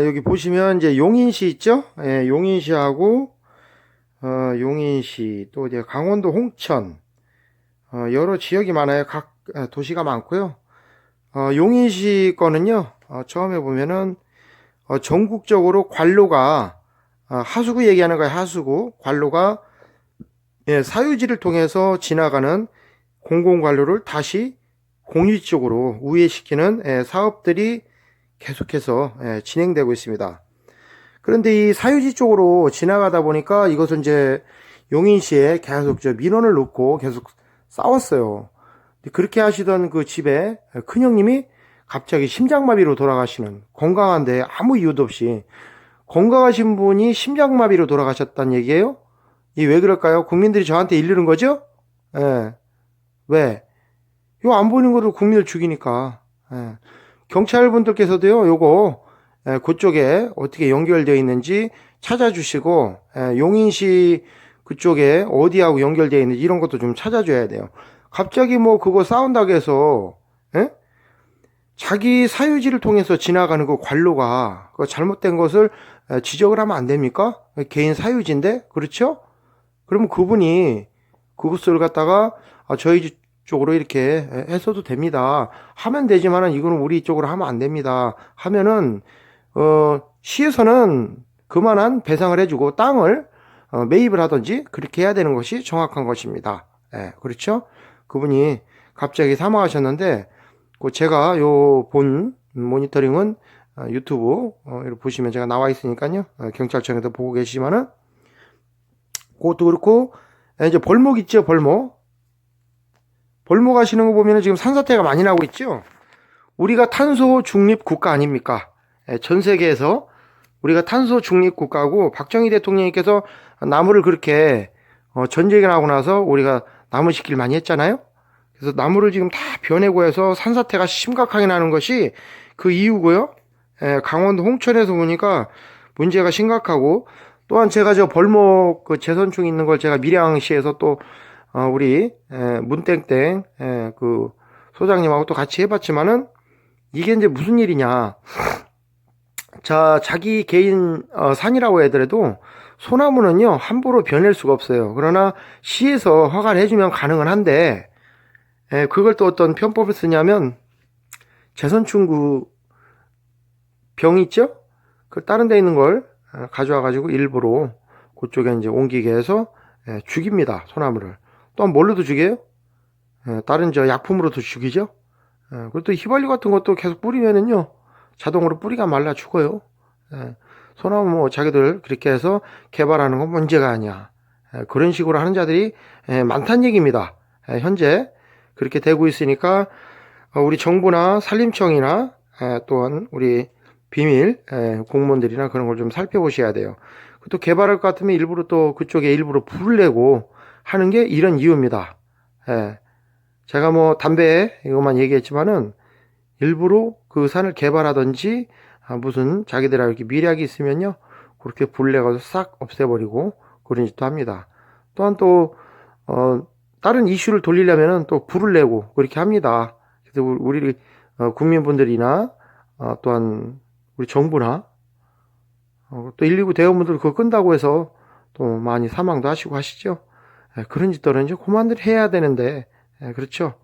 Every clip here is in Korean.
여기 보시면 이제 용인시 있죠? 예, 용인시하고 용인시 또 이제 강원도 홍천 여러 지역이 많아요. 각 도시가 많고요. 용인시 거는요. 처음에 보면은 전국적으로 관로가 하수구 얘기하는 거예요. 하수구 관로가 예, 사유지를 통해서 지나가는 공공관로를 다시 공유 쪽으로 우회시키는 사업들이 계속해서 진행되고 있습니다. 그런데 이 사유지 쪽으로 지나가다 보니까 이것은 이제 용인시에 계속 민원을 놓고 계속 싸웠어요. 그렇게 하시던 그 집에 큰형님이 갑자기 심장마비로 돌아가시는, 건강한데 아무 이유도 없이 건강하신 분이 심장마비로 돌아가셨다는 얘기예요. 이 왜 그럴까요? 국민들이 저한테 일르는 거죠? 예. 왜? 이거 안 보이는 거를 국민을 죽이니까. 예. 경찰분들께서도요, 요거 그쪽에 어떻게 연결되어 있는지 찾아주시고 용인시 그쪽에 어디하고 연결되어 있는지 이런 것도 좀 찾아줘야 돼요. 갑자기 뭐 그거 싸운다고 해서 예? 자기 사유지를 통해서 지나가는 그 관로가 그 잘못된 것을 지적을 하면 안 됩니까? 개인 사유지인데 그렇죠? 그러면 그분이 그것을 갖다가 저희 쪽으로 이렇게 했어도 됩니다. 하면 되지만은 이거는 우리 쪽으로 하면 안 됩니다. 하면은 시에서는 그만한 배상을 해주고 땅을 매입을 하든지 그렇게 해야 되는 것이 정확한 것입니다. 예, 그렇죠? 그분이 갑자기 사망하셨는데 그 제가 요 본 모니터링은 유튜브 이렇게 보시면 제가 나와 있으니까요. 경찰청에서 보고 계시지만은 그것도 그렇고 이제 벌목 있죠, 벌목. 벌목 하시는 거 보면 지금 산사태가 많이 나고 있죠. 우리가 탄소 중립 국가 아닙니까? 전 세계에서 우리가 탄소 중립 국가고 박정희 대통령님께서 나무를 그렇게 전쟁이 나고 나서 우리가 나무 심기를 많이 했잖아요. 그래서 나무를 지금 다 베어내고 해서 산사태가 심각하게 나는 것이 그 이유고요. 강원도 홍천에서 보니까 문제가 심각하고 또한 제가 저 벌목 그 재선충 있는 걸 제가 밀양시에서 또 우리 문땡땡 그 소장님하고 또 같이 해봤지만은 이게 이제 무슨 일이냐. 자, 자기 개인 산이라고 하더라도 소나무는요 함부로 베낼 수가 없어요. 그러나 시에서 허가를 해주면 가능은 한데 그걸 또 어떤 편법을 쓰냐면 재선충구 병 있죠? 그 다른 데 있는 걸 가져와 가지고 일부러 그쪽에 이제 옮기게 해서 죽입니다. 소나무를. 또한 뭘로도 죽여요? 다른 저 약품으로도 죽이죠. 그리고 또 휘발유 같은 것도 계속 뿌리면은요 자동으로 뿌리가 말라 죽어요. 소나무 뭐 자기들 그렇게 해서 개발하는 건 문제가 아니야. 그런 식으로 하는 자들이 많다는 얘기입니다. 현재 그렇게 되고 있으니까 우리 정부나 산림청이나 또한 우리 비밀 공무원들이나 그런 걸 좀 살펴보셔야 돼요. 또 개발할 것 같으면 일부러 또 그쪽에 일부러 불을 내고 하는 게 이런 이유입니다. 제가 뭐 담배 이것만 얘기했지만은 일부러 그 산을 개발하든지 무슨 자기들하고 이렇게 미략이 있으면요 그렇게 불 내가지고 싹 없애버리고 그런 짓도 합니다. 또한 또 다른 이슈를 돌리려면은 또 불을 내고 그렇게 합니다. 그래서 우리 국민분들이나 또한 우리 정부나 또 119 대원분들 그거 끈다고 해서 또 많이 사망도 하시고 하시죠. 그런 짓들은 이제 그만들 해야 되는데 그렇죠.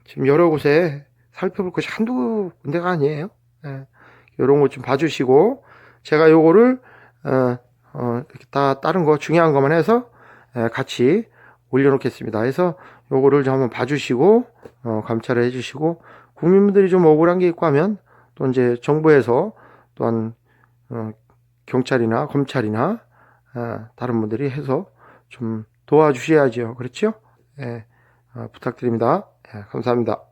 지금 여러 곳에 살펴볼 것이 한두 군데가 아니에요. 이런 것 좀 봐주시고 제가 요거를 이렇게 다 다른 거 중요한 것만 해서 같이 올려놓겠습니다. 그래서 요거를 좀 한번 봐주시고 감찰을 해주시고 국민분들이 좀 억울한 게 있고 하면 또 이제 정부에서 또한 경찰이나 검찰이나 다른 분들이 해서 좀 도와주셔야죠. 그렇죠? 부탁드립니다. 감사합니다.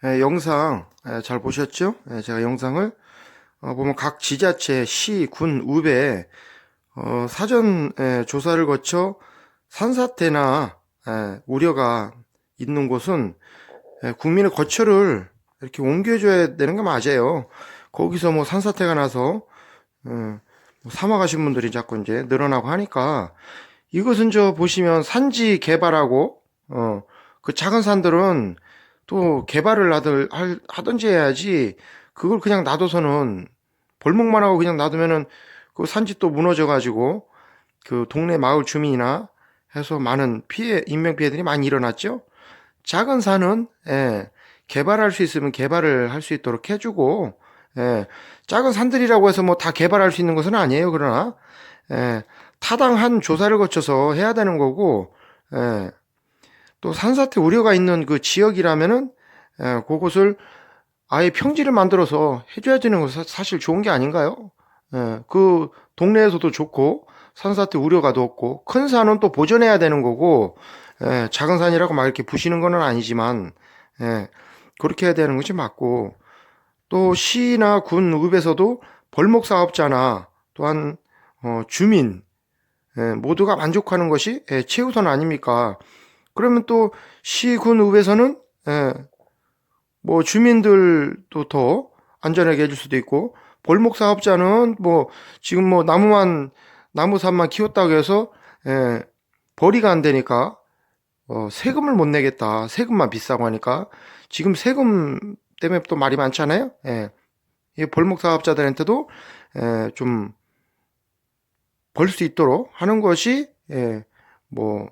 영상 잘 보셨죠? 제가 영상을 보면 각 지자체, 시, 군, 읍에 사전 조사를 거쳐 산사태나 우려가 있는 곳은 국민의 거처를 이렇게 옮겨줘야 되는 게 맞아요. 거기서 뭐 산사태가 나서 사망하신 분들이 자꾸 이제 늘어나고 하니까 이것은 저 보시면 산지 개발하고 그 작은 산들은 또 개발을 하든지 해야지 그걸 그냥 놔둬서는 벌목만 하고 그냥 놔두면은 그 산지 또 무너져 가지고 그 동네 마을 주민이나 해서 많은 인명 피해들이 많이 일어났죠. 작은 산은 개발할 수 있으면 개발을 할 수 있도록 해주고 작은 산들이라고 해서 뭐 다 개발할 수 있는 것은 아니에요. 그러나 타당한 조사를 거쳐서 해야 되는 거고 또 산사태 우려가 있는 그 지역이라면은 그곳을 아예 평지를 만들어서 해줘야 되는 것은 사실 좋은 게 아닌가요? 그 동네에서도 좋고 산사태 우려가도 없고 큰 산은 또 보존해야 되는 거고 작은 산이라고 막 이렇게 부시는 건 아니지만 그렇게 해야 되는 것이 맞고 또 시나 군, 읍에서도 벌목 사업자나 또한 주민 모두가 만족하는 것이 최우선 아닙니까? 그러면 또 시, 군, 읍에서는 뭐 주민들도 더 안전하게 해줄 수도 있고 벌목 사업자는 뭐 지금 뭐 나무산만 키웠다고 해서 벌이가 안 되니까 세금을 못 내겠다. 세금만 비싸고 하니까 지금 세금 때문에 또 말이 많잖아요. 이 벌목 사업자들한테도 좀 벌 수 있도록 하는 것이 뭐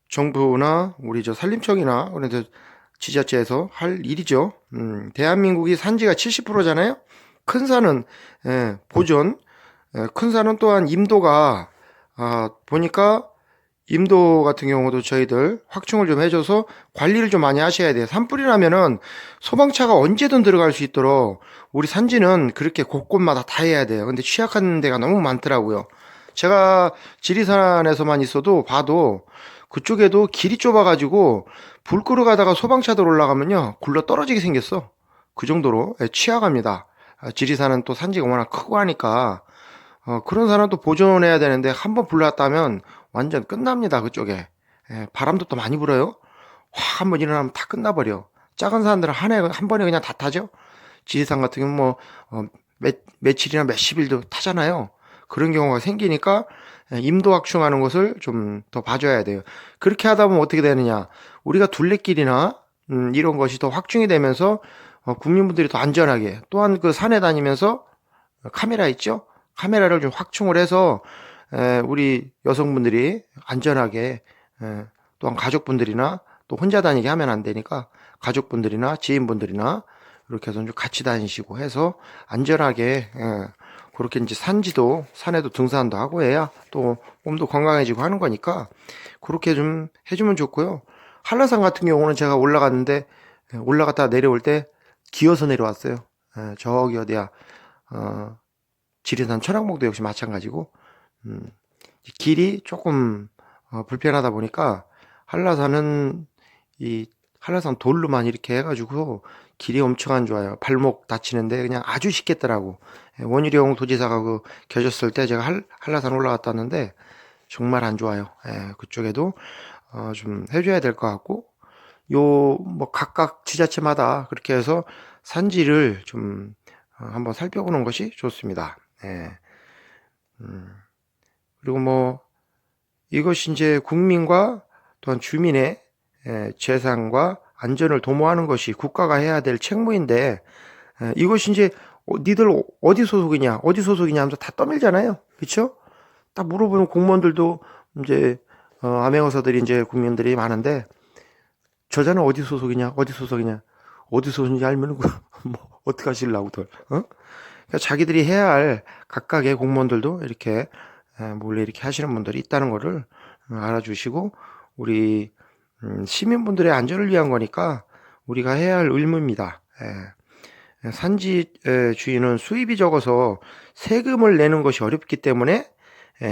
정부나 우리 저 산림청이나 그래서 지자체에서 할 일이죠. 대한민국이 산지가 70%잖아요. 큰 산은 보존, 큰 산은 또한 임도가 보니까 임도 같은 경우도 저희들 확충을 좀 해줘서 관리를 좀 많이 하셔야 돼요. 산불이라면은 소방차가 언제든 들어갈 수 있도록 우리 산지는 그렇게 곳곳마다 다 해야 돼요. 근데 취약한 데가 너무 많더라고요. 제가 지리산에서만 있어도 봐도 그쪽에도 길이 좁아가지고 불 끄러 가다가 소방차들 올라가면요 굴러 떨어지게 생겼어. 그 정도로 취약합니다. 지리산은 또 산지가 워낙 크고 하니까 그런 산은 또 보존해야 되는데 한번 불났다면 완전 끝납니다. 그쪽에 바람도 또 많이 불어요. 확 한번 일어나면 다 끝나버려. 작은 산들은 한 번에 그냥 다 타죠. 지리산 같은 경우는 뭐 며칠이나 몇십일도 타잖아요. 그런 경우가 생기니까 임도 확충하는 것을 좀 더 봐줘야 돼요. 그렇게 하다 보면 어떻게 되느냐. 우리가 둘레길이나 이런 것이 더 확충이 되면서 국민분들이 더 안전하게 또한 그 산에 다니면서 카메라 있죠? 카메라를 좀 확충을 해서 우리 여성분들이 안전하게 또한 가족분들이나 또 혼자 다니게 하면 안 되니까 가족분들이나 지인분들이나 이렇게 해서 좀 같이 다니시고 해서 안전하게 그렇게 이제 산에도 등산도 하고 해야 또 몸도 건강해지고 하는 거니까 그렇게 좀 해주면 좋고요. 한라산 같은 경우는 제가 올라갔는데 올라갔다가 내려올 때 기어서 내려왔어요. 저기 어디야 지리산 천왕봉도 역시 마찬가지고 길이 조금 불편하다 보니까 한라산은 이 한라산 돌로만 이렇게 해가지고 길이 엄청 안 좋아요. 발목 다치는데 그냥 아주 쉽겠더라고. 원희룡 도지사가 계셨을 때 제가 한라산 올라갔다 왔는데 정말 안 좋아요. 그쪽에도 좀 해줘야 될 것 같고 뭐 각각 지자체마다 그렇게 해서 산지를 좀 한번 살펴보는 것이 좋습니다. 그리고 뭐 이것이 이제 국민과 또한 주민의 재산과 안전을 도모하는 것이 국가가 해야 될 책무인데 이것이 이제 니들 어디 소속이냐 하면서 다 떠밀잖아요. 그렇죠? 딱 물어보면 공무원들도 이제 암행어사들이 이제 국민들이 많은데 저자는 어디 소속이냐 어디 소속인지 알면 뭐 어떻게 하실라고들 그러니까 자기들이 해야 할 각각의 공무원들도 이렇게 몰래 이렇게 하시는 분들이 있다는 거를 알아주시고 우리 시민분들의 안전을 위한 거니까 우리가 해야 할 의무입니다. 산지 주인은 수입이 적어서 세금을 내는 것이 어렵기 때문에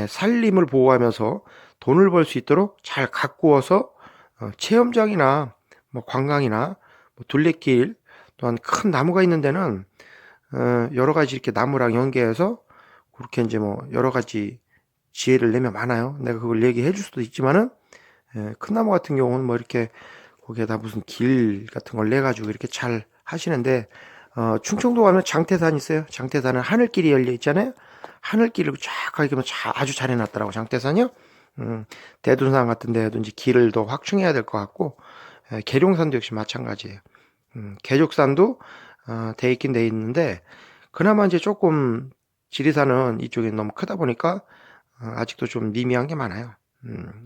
산림을 보호하면서 돈을 벌 수 있도록 잘 가꾸어서 체험장이나 뭐 관광이나 뭐 둘레길 또한 큰 나무가 있는 데는 여러 가지 이렇게 나무랑 연계해서 그렇게 이제 뭐 여러 가지 지혜를 내면 많아요. 내가 그걸 얘기해 줄 수도 있지만은 큰 나무 같은 경우는 뭐 이렇게 거기에다 무슨 길 같은 걸 내 가지고 이렇게 잘 하시는데 충청도 가면 장태산 있어요. 장태산은 하늘길이 열려 있잖아요. 하늘길을 쫙 가게 면 아주 잘 해놨더라고 장태산이요. 대둔산 같은 데도 이제 길을 더 확충해야 될 것 같고 계룡산도 역시 마찬가지예요. 계족산도 돼 있긴 돼 있는데 그나마 이제 조금 지리산은 이쪽이 너무 크다 보니까 아직도 좀 미미한 게 많아요.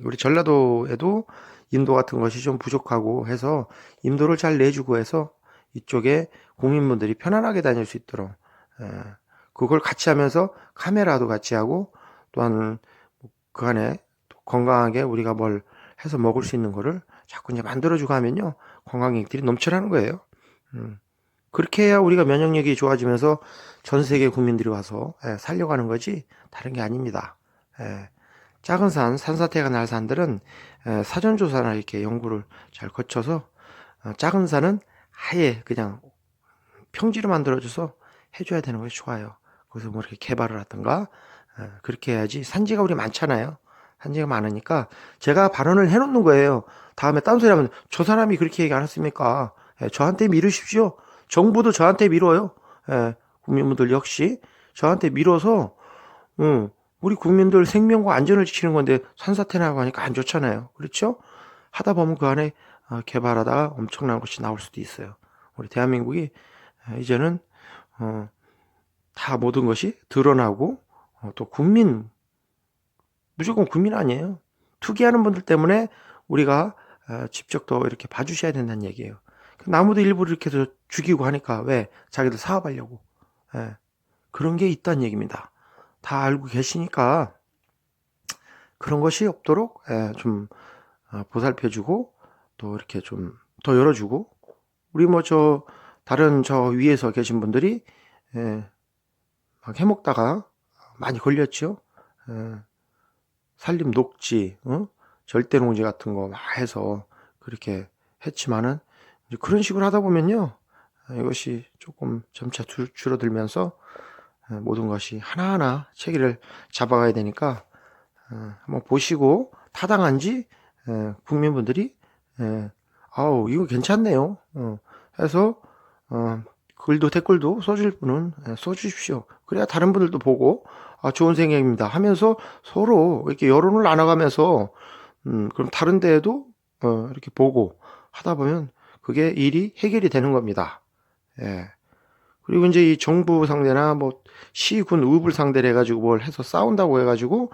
우리 전라도에도 인도 같은 것이 좀 부족하고 해서 인도를 잘 내주고 해서 이쪽에 국민분들이 편안하게 다닐 수 있도록 그걸 같이 하면서 카메라도 같이 하고 또한 그 안에 건강하게 우리가 뭘 해서 먹을 수 있는 거를 자꾸 이제 만들어주고 하면요 관광객들이 넘쳐나는 거예요. 그렇게 해야 우리가 면역력이 좋아지면서 전 세계 국민들이 와서 살려가는 거지 다른 게 아닙니다. 작은 산, 산사태가 날 산들은 사전조사나 이렇게 연구를 잘 거쳐서 작은 산은 아예 그냥 평지로 만들어줘서 해줘야 되는 것이 좋아요. 거기서 뭐 이렇게 개발을 하든가 그렇게 해야지. 산지가 우리 많잖아요. 산지가 많으니까 제가 발언을 해놓는 거예요. 다음에 딴 소리 하면 저 사람이 그렇게 얘기 안 했습니까? 저한테 미루십시오. 정부도 저한테 미뤄요. 국민분들 역시 저한테 밀어서 우리 국민들 생명과 안전을 지키는 건데 산사태 나고 하니까 안 좋잖아요. 그렇죠? 하다 보면 그 안에 개발하다가 엄청난 것이 나올 수도 있어요. 우리 대한민국이 이제는 다 모든 것이 드러나고 또 국민 무조건 국민 아니에요. 투기하는 분들 때문에 우리가 직접 더 이렇게 봐주셔야 된다는 얘기예요. 나무도 일부러 이렇게 해서 죽이고 하니까 왜? 자기들 사업하려고. 그런 게 있다는 얘기입니다. 다 알고 계시니까 그런 것이 없도록 좀 보살펴주고 또 이렇게 좀 더 열어주고 우리 뭐 저 다른 저 위에서 계신 분들이 막 해먹다가 많이 걸렸죠. 산림 녹지, 절대농지 같은 거 막 해서 그렇게 했지만은 이제 그런 식으로 하다 보면요 이것이 조금 점차 줄어들면서 모든 것이 하나하나 체계를 잡아가야 되니까 한번 보시고 타당한지 국민분들이 아우 이거 괜찮네요 해서 글도 댓글도 써줄 분은 써주십시오. 그래야 다른 분들도 보고 좋은 생각입니다 하면서 서로 이렇게 여론을 나눠가면서 그럼 다른 데에도 이렇게 보고 하다 보면 그게 일이 해결이 되는 겁니다. 그리고 이제 이 정부 상대나 뭐 시군 의불 상대를 해가지고 뭘 해서 싸운다고 해가지고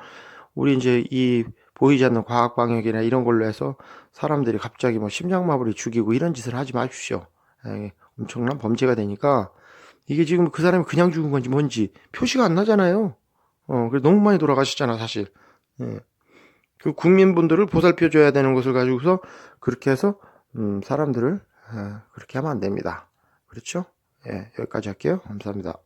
우리 이제 이 보이지 않는 과학 방역이나 이런 걸로 해서 사람들이 갑자기 뭐 심장마비를 죽이고 이런 짓을 하지 마십시오. 엄청난 범죄가 되니까 이게 지금 그 사람이 그냥 죽은 건지 뭔지 표시가 안 나잖아요. 그래서 너무 많이 돌아가시잖아 사실. 그 국민분들을 보살펴줘야 되는 것을 가지고서 그렇게 해서 사람들을 그렇게 하면 안 됩니다. 그렇죠? 여기까지 할게요. 감사합니다.